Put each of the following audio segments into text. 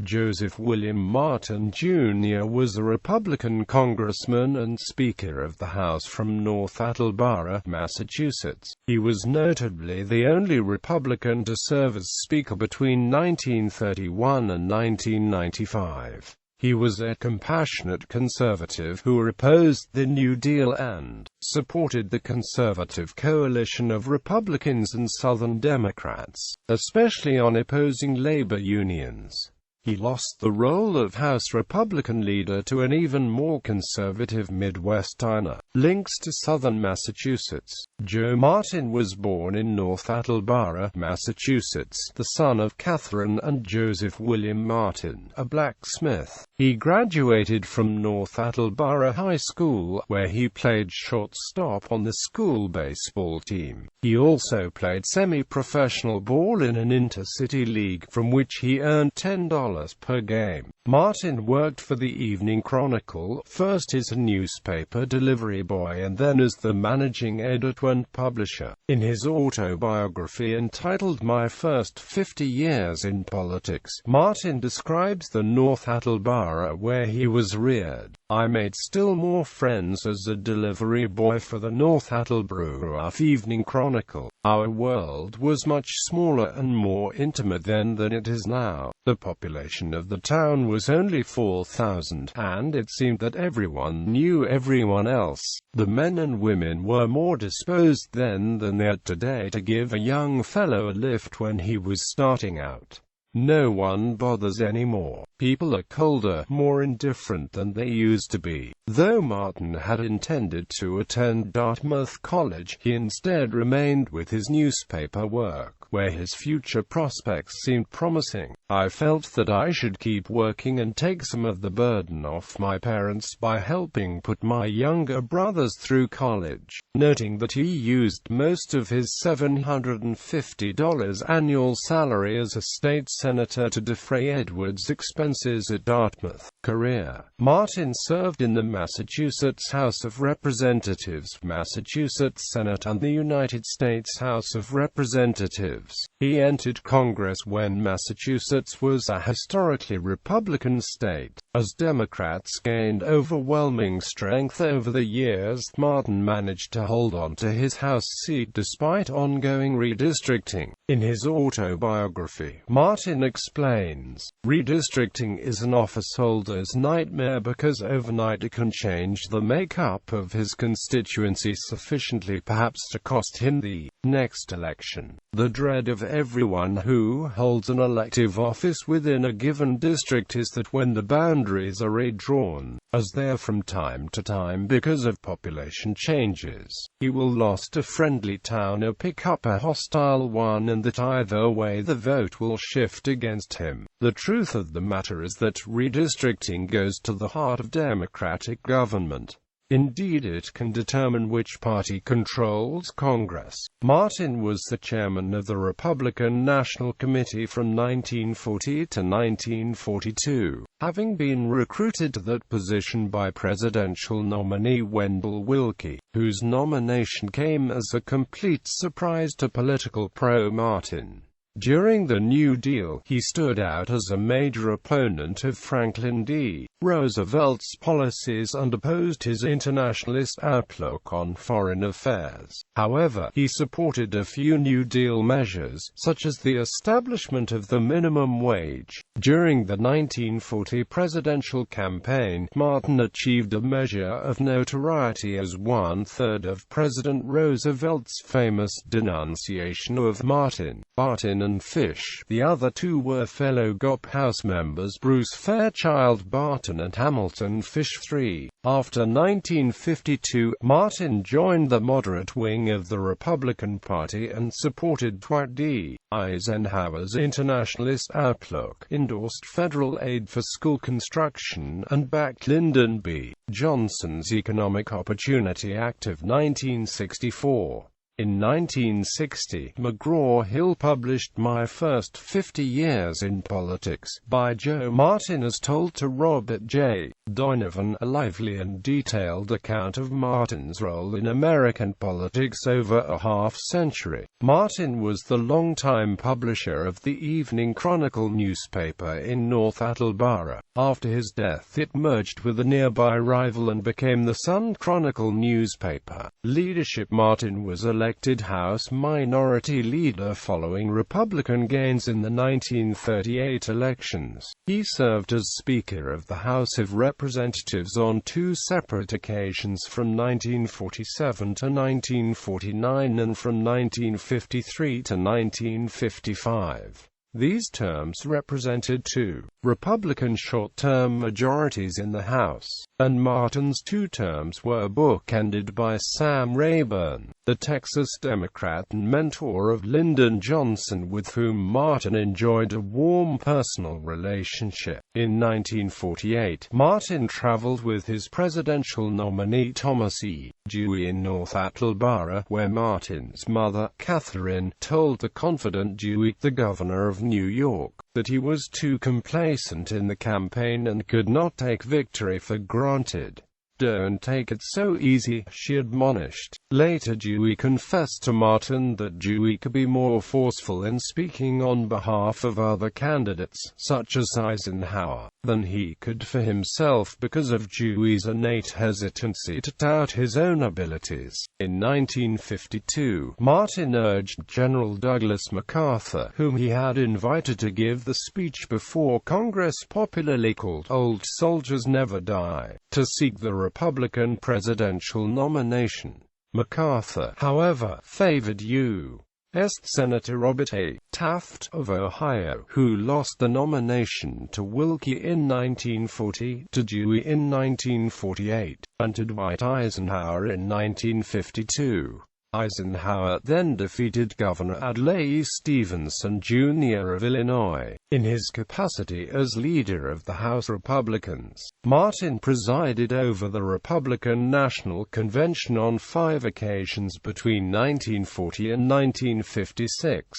Joseph William Martin Jr. was a Republican Congressman and Speaker of the House from North Attleborough, Massachusetts. He was notably the only Republican to serve as Speaker between 1931 and 1995. He was a compassionate conservative who opposed the New Deal and supported the conservative coalition of Republicans and Southern Democrats, especially on opposing labor unions. He lost the role of House Republican leader to an even more conservative Midwesterner. Links to Southern Massachusetts. Joe Martin was born in North Attleborough, Massachusetts, the son of Catherine and Joseph William Martin, a blacksmith. He graduated from North Attleborough High School, where he played shortstop on the school baseball team. He also played semi-professional ball in an intercity league, from which he earned $10 per game. Martin worked for the Evening Chronicle, first as a newspaper delivery boy and then as the managing editor and publisher. In his autobiography entitled My First 50 Years in Politics, Martin describes the North Attleborough where he was reared. I made still more friends as a delivery boy for the North Attleborough Evening Chronicle. Our world was much smaller and more intimate then than it is now. The population of the town was only 4,000, and it seemed that everyone knew everyone else. The men and women were more disposed then than they are today to give a young fellow a lift when he was starting out. No one bothers anymore. People are colder, more indifferent than they used to be. Though Martin had intended to attend Dartmouth College, he instead remained with his newspaper work, where his future prospects seemed promising. I felt that I should keep working and take some of the burden off my parents by helping put my younger brothers through college, noting that he used most of his $750 annual salary as a state senator to defray Edward's expenses at Dartmouth. Career. Martin served in the Massachusetts House of Representatives, Massachusetts Senate and the United States House of Representatives. He entered Congress when Massachusetts was a historically Republican state. As Democrats gained overwhelming strength over the years, Martin managed to hold on to his House seat despite ongoing redistricting. In his autobiography, Martin explains, "Redistricting is an officeholder's nightmare because overnight it can change the makeup of his constituency sufficiently perhaps to cost him the next election. The dread of everyone who holds an elective office within a given district is that when the boundaries are redrawn, as they are from time to time because of population changes, he will lose a friendly town or pick up a hostile one, and that either way the vote will shift against him. The truth of the matter is that redistricting goes to the heart of democratic government. Indeed, it can determine which party controls Congress." Martin was the chairman of the Republican National Committee from 1940 to 1942, having been recruited to that position by presidential nominee Wendell Willkie, whose nomination came as a complete surprise to political pro-Martin. During the New Deal, he stood out as a major opponent of Franklin D. Roosevelt's policies and opposed his internationalist outlook on foreign affairs. However, he supported a few New Deal measures, such as the establishment of the minimum wage. During the 1940 presidential campaign, Martin achieved a measure of notoriety as one-third of President Roosevelt's famous denunciation of Martin, Barton and Fish. The other two were fellow GOP House members Bruce Fairchild Barton and Hamilton Fish III. After 1952, Martin joined the moderate wing of the Republican Party and supported Dwight D. Eisenhower's internationalist outlook, endorsed federal aid for school construction, and backed Lyndon B. Johnson's Economic Opportunity Act of 1964. In 1960, McGraw-Hill published My First 50 Years in Politics, by Joe Martin as told to Robert J. Donovan, a lively and detailed account of Martin's role in American politics over a half-century. Martin was the longtime publisher of the Evening Chronicle newspaper in North Attleborough. After his death it merged with a nearby rival and became the Sun-Chronicle newspaper. Leadership: Martin was elected House Minority Leader following Republican gains in the 1938 elections. He served as Speaker of the House of Representatives on two separate occasions from 1947 to 1949 and from 1953 to 1955. These terms represented two Republican short-term majorities in the House, and Martin's two terms were bookended by Sam Rayburn, the Texas Democrat and mentor of Lyndon Johnson, with whom Martin enjoyed a warm personal relationship. In 1948, Martin traveled with his presidential nominee Thomas E. Dewey in North Attleborough, where Martin's mother, Catherine, told the confident Dewey, the governor of New York, that he was too complacent in the campaign and could not take victory for granted. "Don't take it so easy," she admonished. Later Dewey confessed to Martin that Dewey could be more forceful in speaking on behalf of other candidates, such as Eisenhower, than he could for himself because of Dewey's innate hesitancy to tout his own abilities. In 1952, Martin urged General Douglas MacArthur, whom he had invited to give the speech before Congress popularly called "Old Soldiers Never Die," to seek the Republican presidential nomination. MacArthur, however, favored U.S. Senator Robert A. Taft of Ohio, who lost the nomination to Wilkie in 1940, to Dewey in 1948, and to Dwight Eisenhower in 1952. Eisenhower then defeated Governor Adlai Stevenson, Jr. of Illinois. In his capacity as leader of the House Republicans, Martin presided over the Republican National Convention on 5 occasions between 1940 and 1956.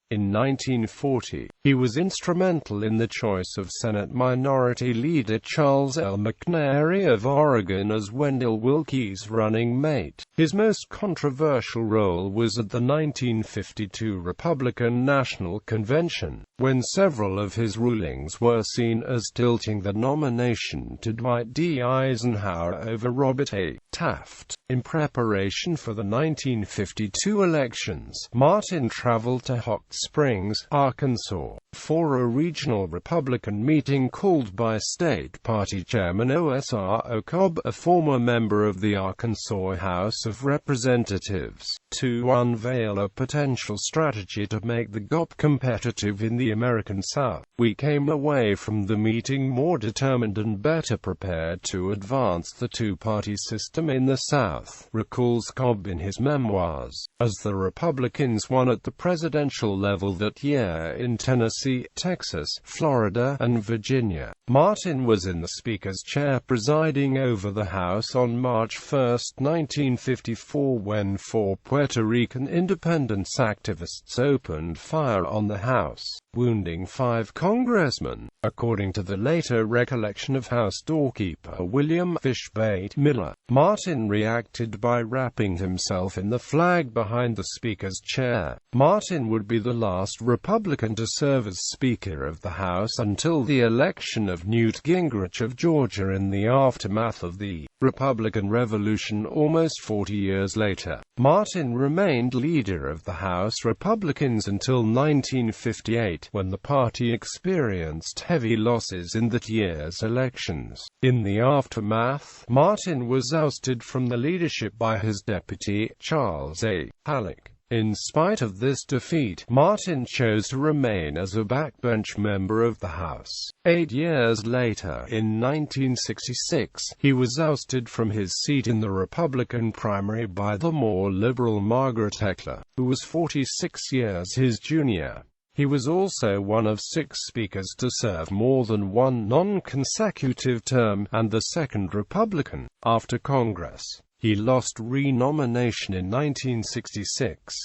In 1940, he was instrumental in the choice of Senate Minority Leader Charles L. McNary of Oregon as Wendell Willkie's running mate. His most controversial role was at the 1952 Republican National Convention, when several of his rulings were seen as tilting the nomination to Dwight D. Eisenhower over Robert A. Taft. In preparation for the 1952 elections, Martin traveled to Hot Springs, Arkansas, for a regional Republican meeting called by State Party Chairman O.S.R. Cobb, a former member of the Arkansas House of Representatives, to unveil a potential strategy to make the GOP competitive in the American South. "We came away from the meeting more determined and better prepared to advance the two-party system in the South," recalls Cobb in his memoirs, as the Republicans won at the presidential level that year in Tennessee, Texas, Florida, and Virginia. Martin was in the Speaker's chair presiding over the House on March 1, 1954, when 4 Puerto Rican independence activists opened fire on the House, wounding 5 congressmen. According to the later recollection of House doorkeeper William Fishbait Miller, Martin reacted by wrapping himself in the flag behind the Speaker's chair. Martin would be the last Republican to serve as Speaker of the House until the election of Newt Gingrich of Georgia in the aftermath of the Republican Revolution almost 40 years later. Martin remained leader of the House Republicans until 1958, when the party experienced heavy losses in that year's elections. In the aftermath, Martin was ousted from the leadership by his deputy, Charles A. Halleck. In spite of this defeat, Martin chose to remain as a backbench member of the House. 8 years later, in 1966, he was ousted from his seat in the Republican primary by the more liberal Margaret Heckler, who was 46 years his junior. He was also one of 6 speakers to serve more than one non-consecutive term, and the second Republican, after Congress, He lost re-nomination in 1966.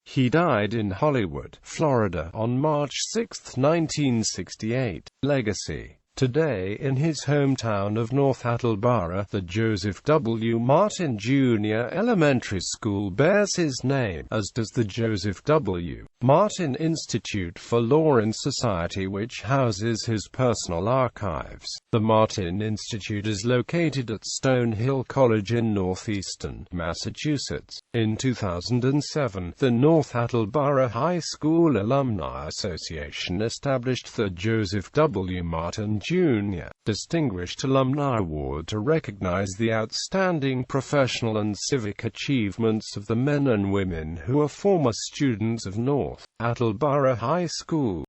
He died in Hollywood, Florida, on March 6, 1968. Legacy. Today, in his hometown of North Attleborough, the Joseph W. Martin Jr. Elementary School bears his name, as does the Joseph W. Martin Institute for Law and Society, which houses his personal archives. The Martin Institute is located at Stonehill College in northeastern Massachusetts. In 2007, the North Attleborough High School Alumni Association established the Joseph W. Martin Jr. Distinguished Alumni Award to recognize the outstanding professional and civic achievements of the men and women who are former students of North Attleborough High School.